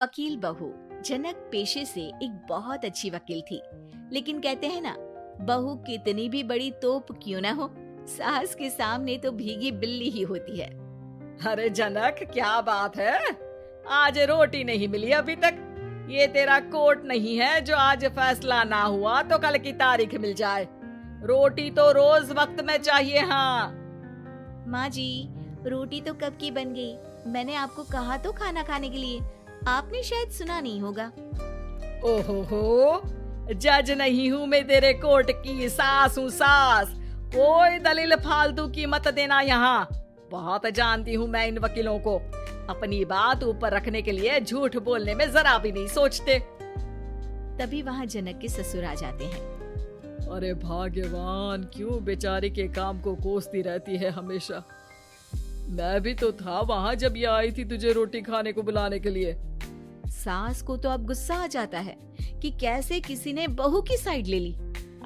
वकील बहू जनक पेशे से एक बहुत अच्छी वकील थी, लेकिन कहते हैं ना, बहू कितनी भी बड़ी तोप क्यों ना हो, सास के सामने तो भीगी बिल्ली ही होती है। अरे जनक, क्या बात है, आज रोटी नहीं मिली अभी तक। ये तेरा कोर्ट नहीं है जो आज फैसला ना हुआ तो कल की तारीख मिल जाए। रोटी तो रोज वक्त में चाहिए। हाँ माँ जी, रोटी तो कब की बन गई। मैंने आपको कहा तो खाना खाने के लिए, आपने शायद सुना नहीं होगा। ओहो, जज नहीं हूँ मैं तेरे कोर्ट की, सास हूँ सास। कोई दलील फालतू की मत देना यहाँ। बहुत जानती हूँ मैं इन वकीलों को, अपनी बात ऊपर रखने के लिए झूठ बोलने में जरा भी नहीं सोचते। तभी वहाँ जनक के ससुर आ जाते हैं। अरे भाग्यवान, क्यों बेचारे के काम को कोसती रहती है हमेशा। मैं भी तो था वहाँ जब ये आई थी तुझे रोटी खाने को बुलाने के लिए। सास को तो अब गुस्सा आ जाता है कि कैसे किसी ने बहू की साइड ले ली।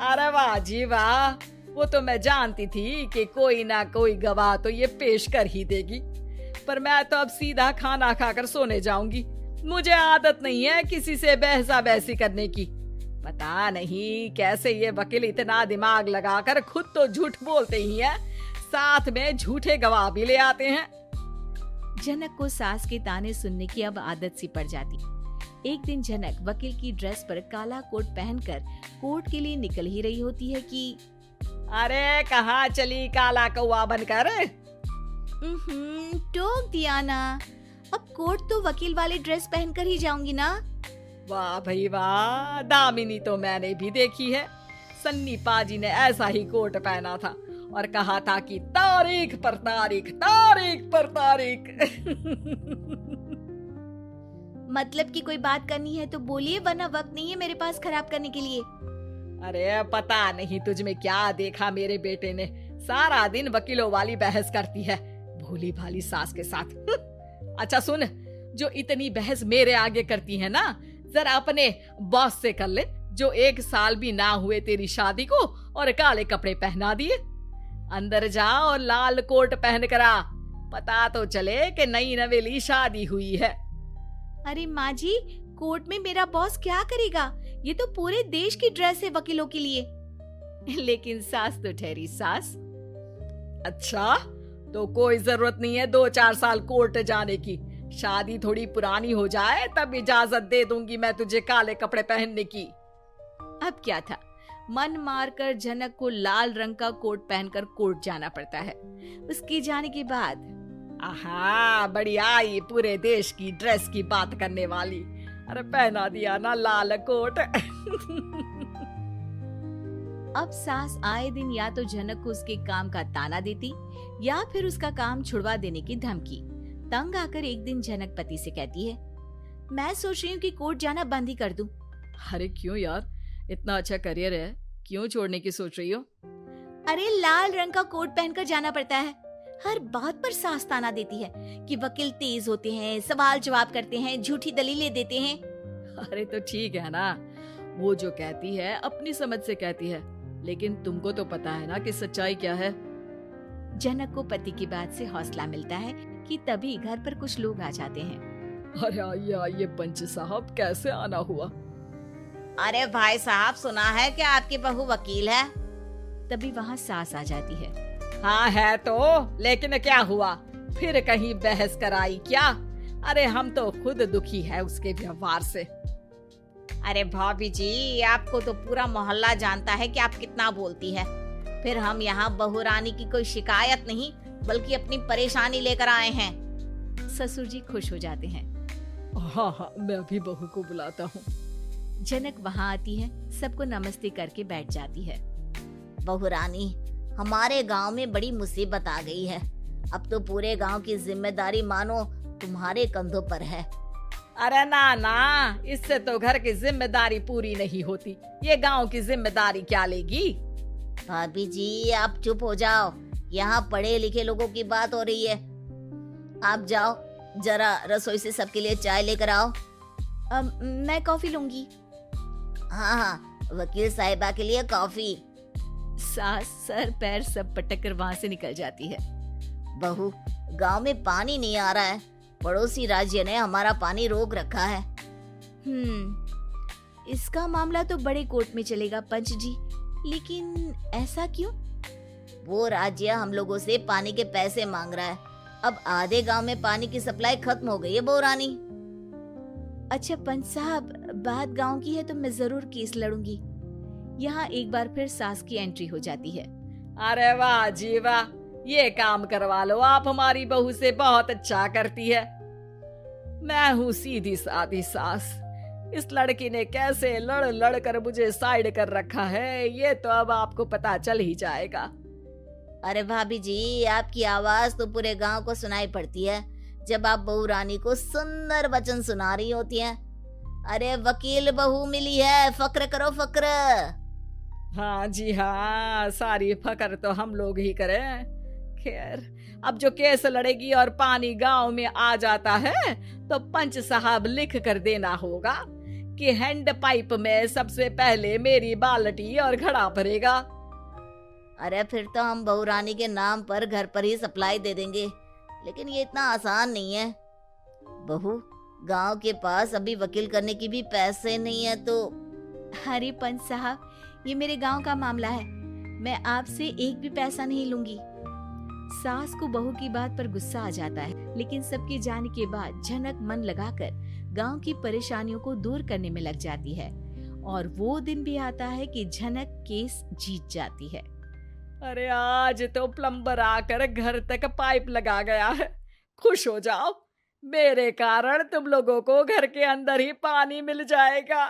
अरे वाह जी वाह, वो तो मैं जानती थी कि कोई ना कोई गवाह तो ये पेश कर ही देगी, पर मैं तो अब सीधा खाना खाकर सोने जाऊंगी। मुझे आदत नहीं है किसी से बहसा बहसी करने की। पता नहीं कैसे ये वकील इतना दिमाग लगाकर खुद तो झूठ बोलते ही हैं, साथ में झूठे गवाह भी ले आते हैं। जनक को सास के ताने सुनने की अब आदत सी पड़ जाती। एक दिन जनक वकील की ड्रेस पर काला कोट पहनकर कोर्ट के लिए निकल ही रही होती है कि अरे कहाँ चली काला कौवा बनकर। टोक दिया ना, अब कोर्ट तो वकील वाली ड्रेस पहनकर ही जाऊंगी ना। वाह भाई वाह, दामिनी तो मैंने भी देखी है। सन्नी पाजी ने ऐसा ही कोट पहना था और कहा था कि तारीख पर तारीख, तारीख पर तारीख। मतलब कि कोई बात करनी है तो बोलिए, वरना वक्त नहीं है मेरे पास खराब करने के लिए। अरे पता नहीं तुझ में क्या देखा मेरे बेटे ने, सारा दिन वकीलों वाली बहस करती है भोली भाली सास के साथ। अच्छा सुन, जो इतनी बहस मेरे आगे करती है ना, जरा अपने बॉस से कर ले, जो 1 साल भी ना हुए तेरी शादी को और काले कपड़े पहना दिए। अंदर जा और लाल कोट पहन कर आ, पता तो चले कि नई नवेली शादी हुई है। अरे माँ जी, कोर्ट में मेरा बॉस क्या करेगा, ये तो पूरे देश की ड्रेस है वकीलों के लिए। लेकिन सास तो ठहरी सास। अच्छा, तो कोई जरूरत नहीं है 2-4 साल कोर्ट जाने की। शादी थोड़ी पुरानी हो जाए तब इजाजत दे दूंगी मैं तुझे काले कपड़े पहनने की। अब क्या था, मन मारकर जनक को लाल रंग का कोट पहनकर कोर्ट जाना पड़ता है। उसके जाने के बाद आहा, बढ़िया आई पूरे देश की ड्रेस की बात करने वाली। अरे पहना दिया ना लाल कोट। अब सास आए दिन या तो जनक को उसके काम का ताना देती या फिर उसका काम छुड़वा देने की धमकी। तंग आकर एक दिन जनक पति से कहती है, मैं सोच रही हूँ कि कोर्ट जाना बंद ही कर दूं। अरे क्यों यार, इतना अच्छा करियर है, क्यों छोड़ने की सोच रही हो? अरे लाल रंग का कोट पहनकर जाना पड़ता है। हर बात पर सास ताना देती है कि वकील तेज होते हैं, सवाल जवाब करते हैं, झूठी दलीलें देते हैं। अरे तो ठीक है ना, वो जो कहती है अपनी समझ से कहती है, लेकिन तुमको तो पता है ना कि सच्चाई क्या है। जनक को पति की बात से हौसला मिलता है कि तभी घर पर कुछ लोग आ जाते हैं। अरे आइए पंच साहब, कैसे आना हुआ? अरे भाई साहब, सुना है कि आपकी बहू वकील है। तभी वहाँ सास आ जाती है। हाँ है तो, लेकिन क्या हुआ, फिर कहीं बहस कराई क्या? अरे हम तो खुद दुखी है उसके व्यवहार से। अरे भाभी जी, आपको तो पूरा मोहल्ला जानता है कि आप कितना बोलती है। फिर हम यहाँ बहू रानी की कोई शिकायत नहीं, बल्कि अपनी परेशानी लेकर आए हैं। ससुर जी खुश हो जाते हैं। हाँ, मैं भी बहू को बुलाता हूँ। जनक वहाँ आती है, सबको नमस्ते करके बैठ जाती है। बहू रानी, हमारे गांव में बड़ी मुसीबत आ गई है। अब तो पूरे गांव की जिम्मेदारी मानो तुम्हारे कंधों पर है। अरे ना ना, इससे तो घर की जिम्मेदारी पूरी नहीं होती, ये गांव की जिम्मेदारी क्या लेगी? भाभी जी आप चुप हो जाओ, यहाँ पढ़े लिखे लोगों की बात हो रही है। आप जाओ, जरा रसोई से सबके लिए चाय लेकर आओ। मैं कॉफी लूंगी। हाँ, वकील साहिबा के लिए कॉफी। सास सर पैर सब पटक कर वहाँ से निकल जाती है। बहू, गांव में पानी नहीं आ रहा है, पड़ोसी राज्य ने हमारा पानी रोक रखा है। इसका मामला तो बड़े कोर्ट में चलेगा पंच जी, लेकिन ऐसा क्यों? वो राज्य हम लोगों से पानी के पैसे मांग रहा है। अब आधे गांव में पानी की सप्लाई खत्म हो गई है बहुरानी। अच्छा पंच साहब, बात गांव की है तो मैं जरूर केस लड़ूंगी। यहाँ एक बार फिर सास की एंट्री हो जाती है। अरे वाह जी वाह, ये काम करवा लो, आप हमारी बहू से बहुत अच्छा करती है। मैं हूँ सीधी सादी सास। इस लड़की ने कैसे लड़ लड़ कर मुझे साइड कर रखा है, ये तो अब आपको पता चल ही जाएगा। अरे भाभी जी, आपकी आवाज तो पूरे गांव को सुनाई पड़ती है जब आप बहू रानी को सुंदर वचन सुना रही होती हैं। अरे वकील बहू मिली है, फक्र करो फक्र। हाँ जी हाँ, सारी फकर तो हम लोग ही करें। खैर, अब जो केस लड़ेगी और पानी गांव में आ जाता है तो पंच साहब लिख कर देना होगा कि हैंड पाइप में सबसे पहले मेरी बाल्टी और घड़ा भरेगा। अरे फिर तो हम बहू रानी के नाम पर घर पर ही सप्लाई दे देंगे, लेकिन ये इतना आसान नहीं है। बहू, गांव के पास अभी वकील करने की भी पैसे नहीं है तो। अरे पंच साहब, ये मेरे गांव का मामला है, मैं आपसे एक भी पैसा नहीं लूंगी। सास को बहू की बात पर गुस्सा आ जाता है, लेकिन सबके जाने के बाद झनक मन लगाकर गांव की परेशानियों को दूर करने में लग जाती है। और वो दिन भी आता है कि झनक केस जीत जाती है। अरे आज तो प्लम्बर आकर घर तक पाइप लगा गया है। खुश हो जाओ, मेरे कारण तुम लोगों को घर के अंदर ही पानी मिल जाएगा।